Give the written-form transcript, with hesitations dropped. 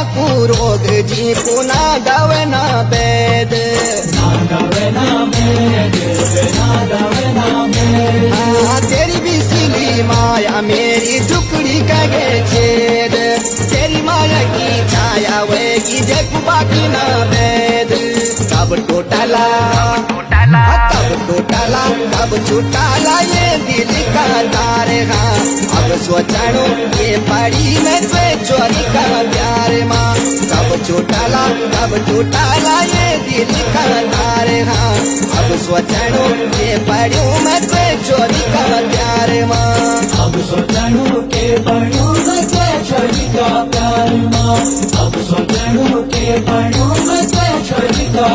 डाकू रोग जी पुना गावना बेद हाँ तेरी बिसिली माया मेरी टुकड़ी कगे छेद तेरी माया की छाया वेगी जग बाकी ना बेद कब टोटाला कब छुटाला ये दिल का तार हाँ अब सोचाणो ये पड़ी में तुझे चोरी का प्यार माँ कब छुटाला ये दिल का तार हाँ अब सोचाणो ये पड़ी में तुझे चोरी का प्यार माँ अब सोचणो के पढ़ो मैं छोरी का प्यार माँ अब सोचणो के पढ़ो मैं छोरी का